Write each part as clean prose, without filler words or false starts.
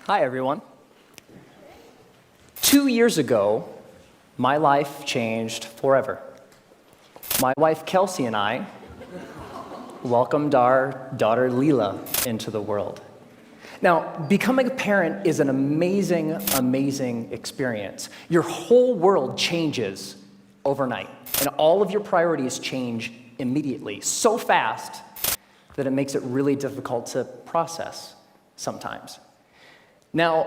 Hi, everyone. 2 years ago, my life changed forever. My wife, Kelsey, and I welcomed our daughter, Leela, into the world. Now, becoming a parent is an amazing, amazing experience. Your whole world changes overnight, and all of your priorities change immediately, so fast that it makes it really difficult to process sometimes. Now,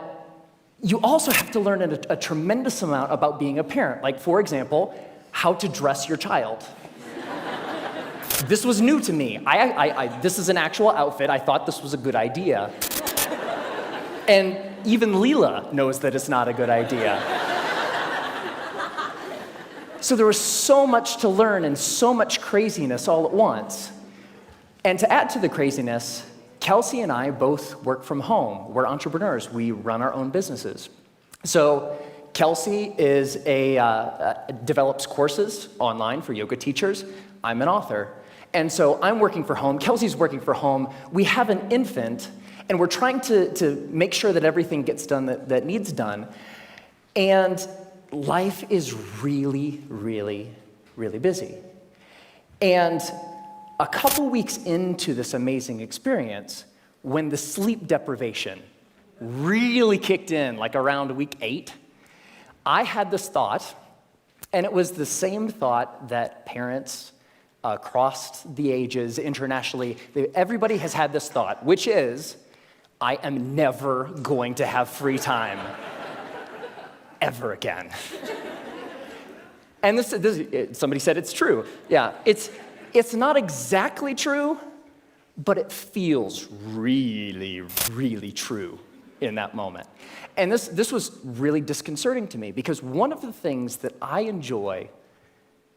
you also have to learn a tremendous amount about being a parent, like, for example, how to dress your child. This was new to me. This is an actual outfit. I thought this was a good idea. And even Leela knows that it's not a good idea. So there was so much to learn and so much craziness all at once. And to add to the craziness, Kelsey and I both work from home. We're entrepreneurs. We run our own businesses. So Kelsey is develops courses online for yoga teachers. I'm an author. And so I'm working from home. Kelsey's working from home. We have an infant, and we're trying to make sure that everything gets done that needs done. And life is really, really, really busy. And a couple weeks into this amazing experience, when the sleep deprivation really kicked in, like around week 8, I had this thought, and it was the same thought that parents across the ages internationally, everybody has had this thought, which is, I am never going to have free time ever again. And somebody said it's true. Yeah, it's not exactly true, but it feels really, really true in that moment. And this was really disconcerting to me, because one of the things that I enjoy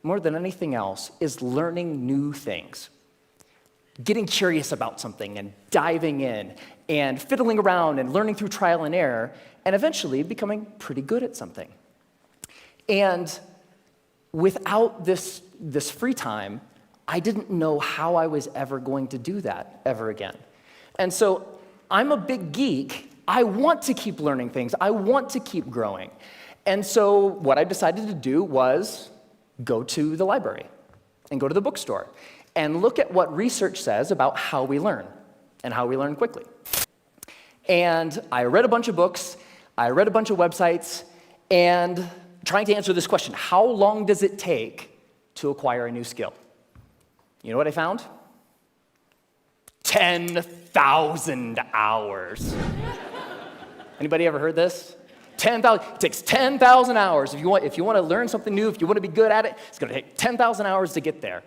more than anything else is learning new things. Getting curious about something and diving in and fiddling around and learning through trial and error and eventually becoming pretty good at something. And without this free time, I didn't know how I was ever going to do that ever again. And so I'm a big geek. I want to keep learning things. I want to keep growing. And so what I decided to do was go to the library and go to the bookstore and look at what research says about how we learn and how we learn quickly. And I read a bunch of books, I read a bunch of websites, and trying to answer this question, how long does it take to acquire a new skill? You know what I found? 10,000 hours. Anybody ever heard this? 10,000. It takes 10,000 hours. If you want to learn something new, if you want to be good at it, it's going to take 10,000 hours to get there.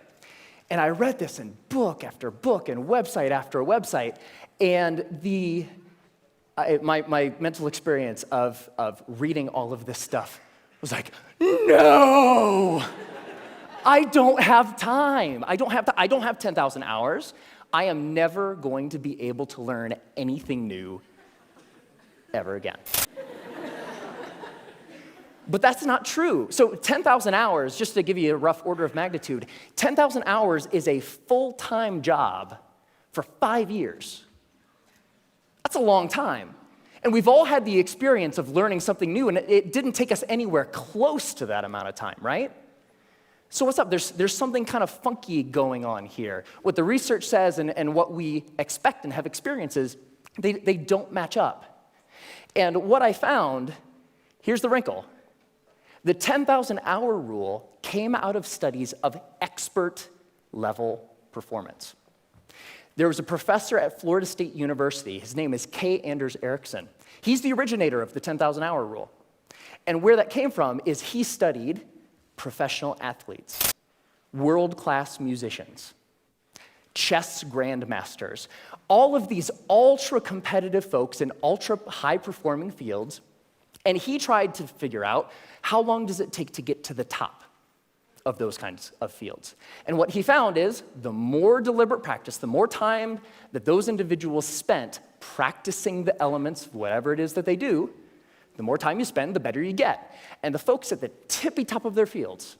And I read this in book after book and website after website, and my mental experience of reading all of this stuff was like, no! I don't have time. I don't have 10,000 hours. I am never going to be able to learn anything new ever again. But that's not true. So 10,000 hours, just to give you a rough order of magnitude, 10,000 hours is a full-time job for 5 years. That's a long time. And we've all had the experience of learning something new, and it didn't take us anywhere close to that amount of time, right? So what's up? There's something kind of funky going on here. What the research says and what we expect and have experiences, they don't match up. And what I found, here's the wrinkle. The 10,000 hour rule came out of studies of expert level performance. There was a professor at Florida State University. His name is K. Anders Ericsson. He's the originator of the 10,000 hour rule. And where that came from is he studied professional athletes, world-class musicians, chess grandmasters, all of these ultra-competitive folks in ultra-high-performing fields, and he tried to figure out how long does it take to get to the top of those kinds of fields. And what he found is the more deliberate practice, the more time that those individuals spent practicing the elements, whatever it is that they do, the more time you spend, the better you get. And the folks at the tippy top of their fields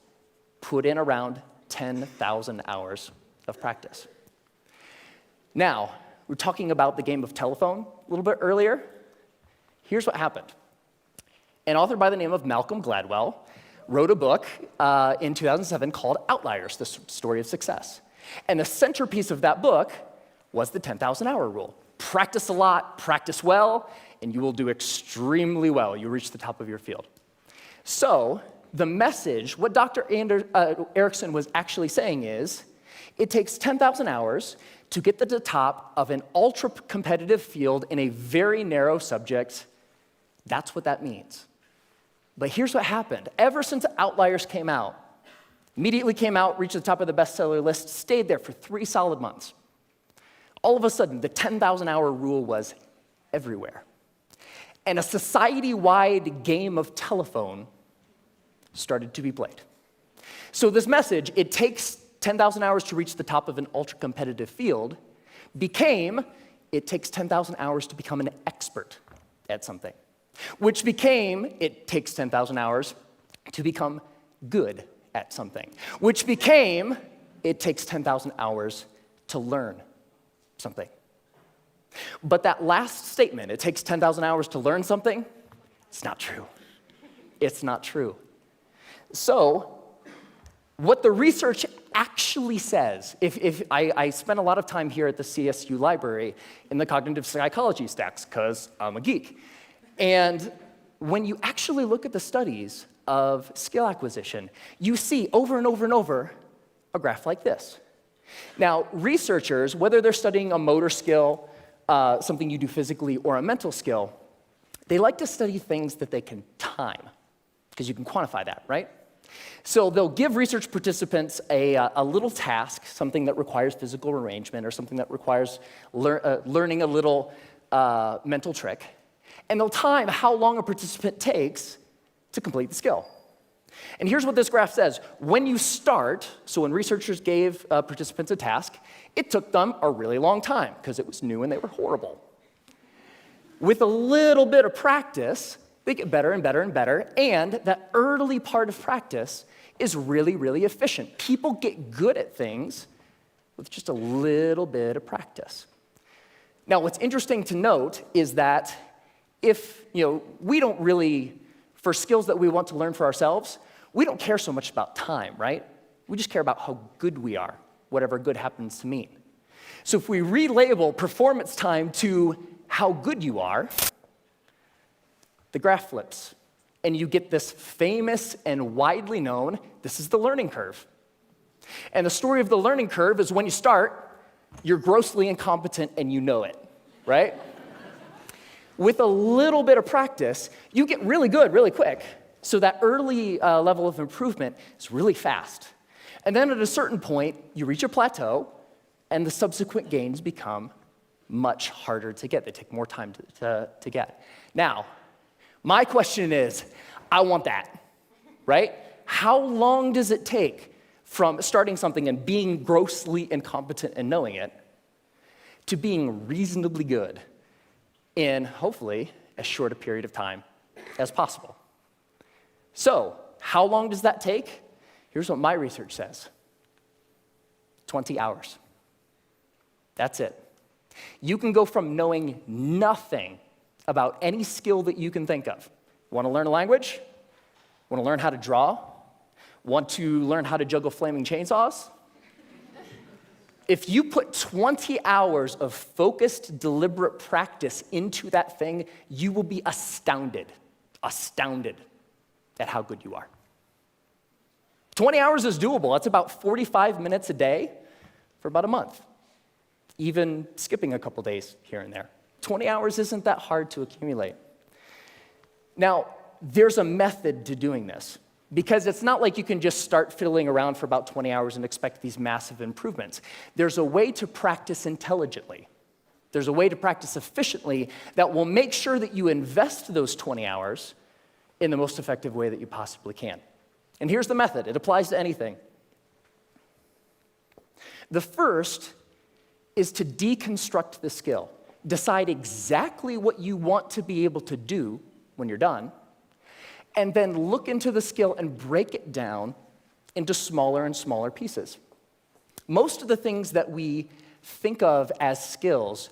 put in around 10,000 hours of practice. Now, we were talking about the game of telephone a little bit earlier. Here's what happened. An author by the name of Malcolm Gladwell wrote a book in 2007 called Outliers, the Story of Success. And the centerpiece of that book was the 10,000-hour rule. Practice a lot, practice well, and you will do extremely well. You'll reach the top of your field. So the message, what Dr. Erickson was actually saying is, it takes 10,000 hours to get to the top of an ultra-competitive field in a very narrow subject. That's what that means. But here's what happened. Ever since Outliers came out, immediately came out, reached the top of the bestseller list, stayed there for 3 solid months. All of a sudden, the 10,000-hour rule was everywhere. And a society-wide game of telephone started to be played. So this message, it takes 10,000 hours to reach the top of an ultra-competitive field, became, it takes 10,000 hours to become an expert at something. Which became, it takes 10,000 hours to become good at something. Which became, it takes 10,000 hours to learn something. But that last statement, it takes 10,000 hours to learn something, it's not true. It's not true. So, what the research actually says, if I spent a lot of time here at the CSU library in the cognitive psychology stacks, because I'm a geek. And when you actually look at the studies of skill acquisition, you see over and over and over a graph like this. Now, researchers, whether they're studying a motor skill, something you do physically, or a mental skill, they like to study things that they can time, because you can quantify that, right? So they'll give research participants a little task, something that requires physical arrangement or something that requires learning a little mental trick, and they'll time how long a participant takes to complete the skill. And here's what this graph says. When you start, so when researchers gave participants a task, it took them a really long time because it was new and they were horrible. With a little bit of practice, they get better and better and better, and that early part of practice is really, really efficient. People get good at things with just a little bit of practice. Now, what's interesting to note is that if, we don't really, for skills that we want to learn for ourselves, we don't care so much about time, right? We just care about how good we are, whatever good happens to mean. So if we relabel performance time to how good you are, the graph flips, and you get this famous and widely known, this is the learning curve. And the story of the learning curve is when you start, you're grossly incompetent and you know it, right? With a little bit of practice, you get really good really quick. So that early level of improvement is really fast. And then at a certain point, you reach a plateau, and the subsequent gains become much harder to get. They take more time to get. Now, my question is, I want that, right? How long does it take from starting something and being grossly incompetent and knowing it to being reasonably good in, hopefully, as short a period of time as possible? So, how long does that take? Here's what my research says. 20 hours. That's it. You can go from knowing nothing about any skill that you can think of. Want to learn a language? Want to learn how to draw? Want to learn how to juggle flaming chainsaws? If you put 20 hours of focused, deliberate practice into that thing, you will be astounded at how good you are. 20 hours is doable. That's about 45 minutes a day for about a month, even skipping a couple days here and there. 20 hours isn't that hard to accumulate. Now, there's a method to doing this, because it's not like you can just start fiddling around for about 20 hours and expect these massive improvements. There's a way to practice intelligently. There's a way to practice efficiently that will make sure that you invest those 20 hours in the most effective way that you possibly can. And here's the method. It applies to anything. The first is to deconstruct the skill. Decide exactly what you want to be able to do when you're done, and then look into the skill and break it down into smaller and smaller pieces. Most of the things that we think of as skills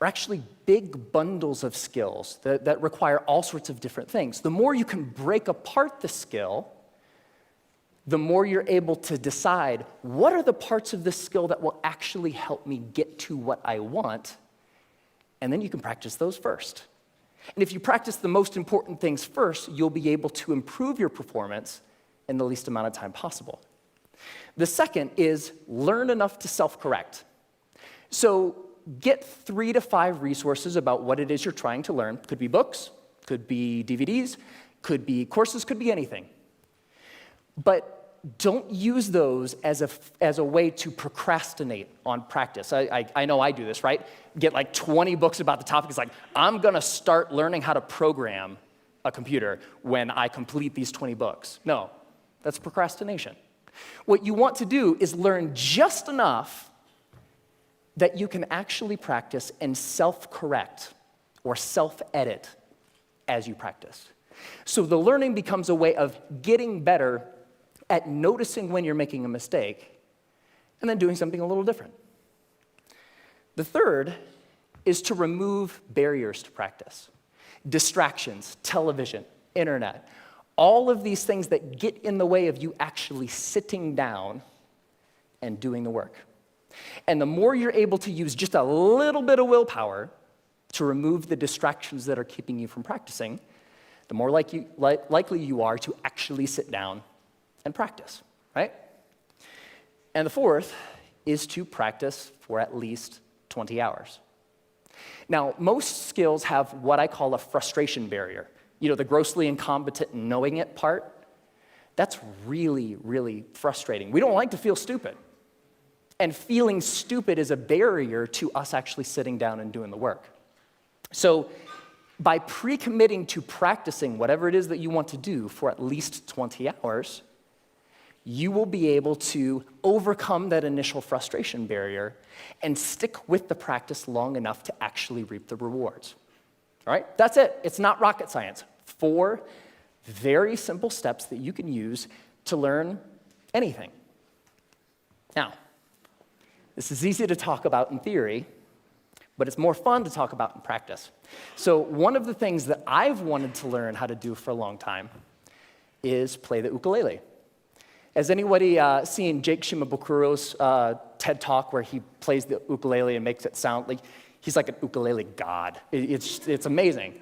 are actually big bundles of skills that require all sorts of different things. The more you can break apart the skill, the more you're able to decide what are the parts of this skill that will actually help me get to what I want, and then you can practice those first. And if you practice the most important things first, you'll be able to improve your performance in the least amount of time possible. The second is learn enough to self-correct. So get 3 to 5 resources about what it is you're trying to learn. Could be books, could be DVDs, could be courses, could be anything. But don't use those as a way to procrastinate on practice. I know I do this, right? Get like 20 books about the topic. It's like, I'm going to start learning how to program a computer when I complete these 20 books. No, that's procrastination. What you want to do is learn just enough that you can actually practice and self-correct or self-edit as you practice. So the learning becomes a way of getting better at noticing when you're making a mistake and then doing something a little different. The third is to remove barriers to practice. Distractions, television, internet, all of these things that get in the way of you actually sitting down and doing the work. And the more you're able to use just a little bit of willpower to remove the distractions that are keeping you from practicing, the more likely you are to actually sit down and practice, right? And the fourth is to practice for at least 20 hours. Now, most skills have what I call a frustration barrier. You know, the grossly incompetent knowing it part. That's really, really frustrating. We don't like to feel stupid. And feeling stupid is a barrier to us actually sitting down and doing the work. So by pre-committing to practicing whatever it is that you want to do for at least 20 hours, you will be able to overcome that initial frustration barrier and stick with the practice long enough to actually reap the rewards. All right? That's it. It's not rocket science. 4 very simple steps that you can use to learn anything. Now, this is easy to talk about in theory, but it's more fun to talk about in practice. So one of the things that I've wanted to learn how to do for a long time is play the ukulele. Has anybody seen Jake Shimabukuro's TED Talk where he plays the ukulele and makes it sound like he's like an ukulele god? It's amazing.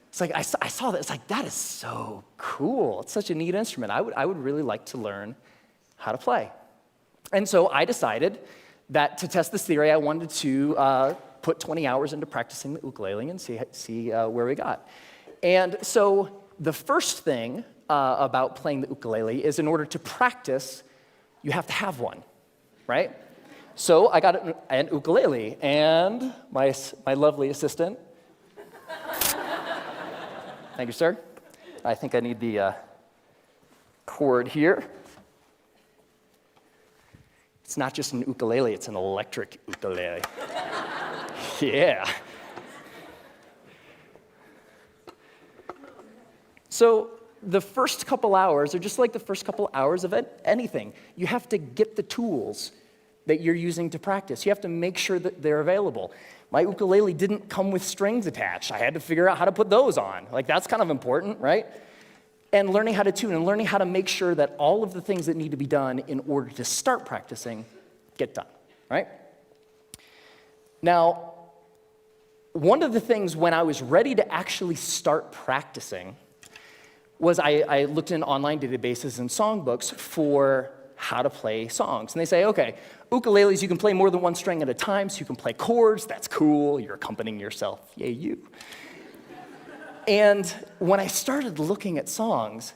It's like I saw that. It's like, that is so cool. It's such a neat instrument. I would really like to learn how to play. And so I decided that to test this theory, I wanted to put 20 hours into practicing the ukulele and see where we got. And so the first thing about playing the ukulele is in order to practice, you have to have one, right? So I got an ukulele, and my lovely assistant, thank you, sir. I think I need the cord here. It's not just an ukulele, it's an electric ukulele. Yeah. So the first couple hours are just like the first couple hours of anything. You have to get the tools that you're using to practice. You have to make sure that they're available. My ukulele didn't come with strings attached. I had to figure out how to put those on. Like, that's kind of important, right? And learning how to tune and learning how to make sure that all of the things that need to be done in order to start practicing get done, right? Now, one of the things when I was ready to actually start practicing was I looked in online databases and songbooks for how to play songs. And they say, okay, ukuleles, you can play more than one string at a time, so you can play chords. That's cool. You're accompanying yourself. Yay, you. And when I started looking at songs,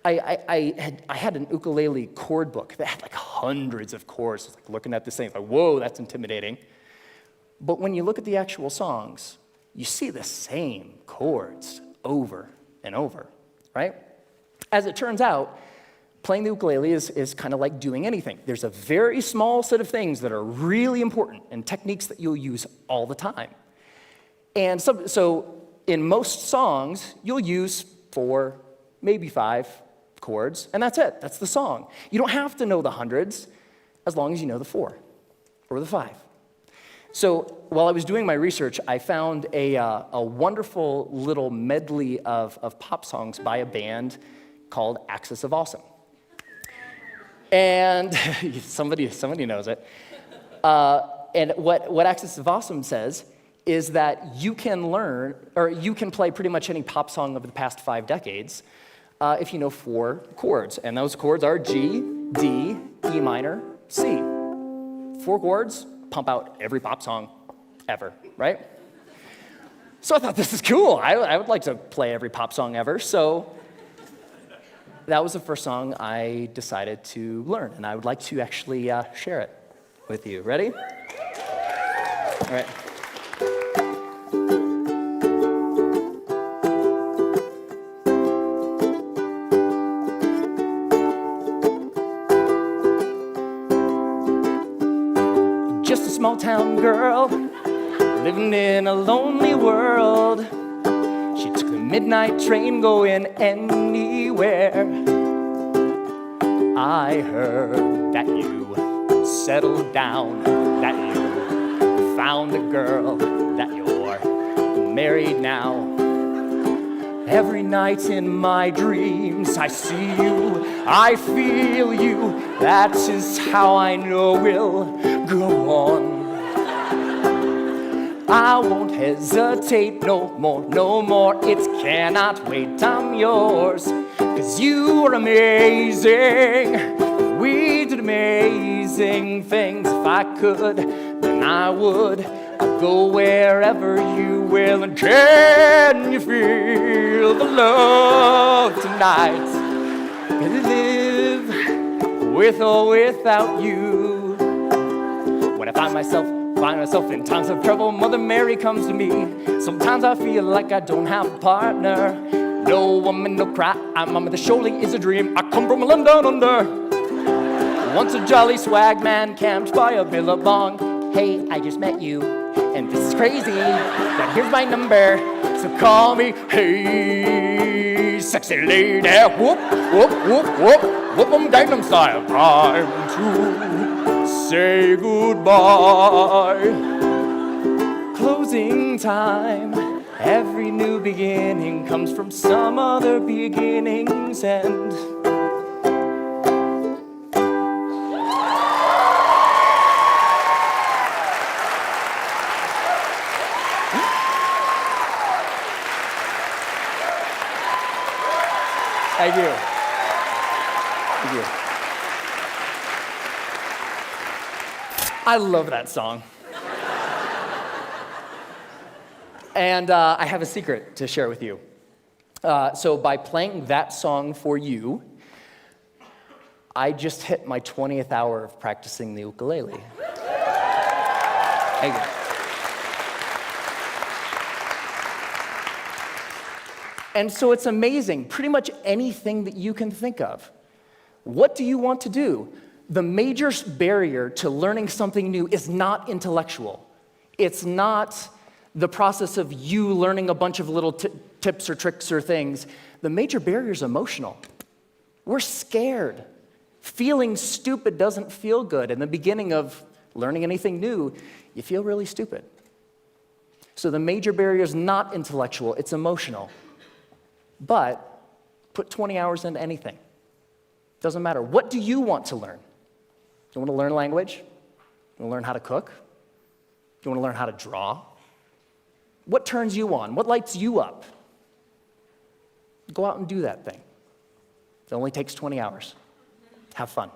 I had an ukulele chord book that had like hundreds of chords. I was like looking at this thing, like, whoa, that's intimidating. But when you look at the actual songs, you see the same chords over and over, right? As it turns out, playing the ukulele is kind of like doing anything. There's a very small set of things that are really important and techniques that you'll use all the time. And so in most songs, you'll use 4, maybe 5 chords, and that's it. That's the song. You don't have to know the hundreds as long as you know the 4 or the 5. So while I was doing my research, I found a wonderful little medley of pop songs by a band called Axis of Awesome. And somebody knows it. And what Axis of Awesome says is that you can learn, or you can play pretty much any pop song of the past 5 decades if you know 4 chords. And those chords are G, D, E minor, C. 4 chords, pump out every pop song ever, right? So I thought, this is cool. I would like to play every pop song ever. So that was the first song I decided to learn, and I would like to actually share it with you. Ready? All right. Just a small town girl living in a lonely world. She took the midnight train going anywhere. I heard that you settled down, that you found a girl, that you're married now. Every night in my dreams I see you, I feel you. That is how I know we'll go on. I won't hesitate no more. It cannot wait, I'm yours. 'Cause you are amazing. We did amazing things. If I could, then I would. I'd go wherever you will. And can you feel the love tonight? Can I live with or without you? When I find myself in times of trouble, Mother Mary comes to me. Sometimes I feel like I don't have a partner. No woman, no cry, mama, this surely is a dream. I come from London under. Once a jolly swag man camped by a billabong. Hey, I just met you, and this is crazy, but here's my number, so call me. Hey, sexy lady, whoop, whoop, whoop, whoop, whoop 'em Gangnam style. Time to say goodbye. Closing time. Every new beginning comes from some other beginning's end. Thank you. Thank you. I love that song. And I have a secret to share with you. So by playing that song for you, I just hit my 20th hour of practicing the ukulele. Thank you. And so it's amazing, pretty much anything that you can think of. What do you want to do? The major barrier to learning something new is not intellectual. It's not the process of you learning a bunch of little tips or tricks or things. The major barrier is emotional. We're scared. Feeling stupid doesn't feel good. In the beginning of learning anything new, you feel really stupid. So the major barrier is not intellectual, it's emotional. But put 20 hours into anything. Doesn't matter. What do you want to learn? Do you want to learn language? Do you want to learn how to cook? Do you want to learn how to draw? What turns you on? What lights you up? Go out and do that thing. It only takes 20 hours. Have fun.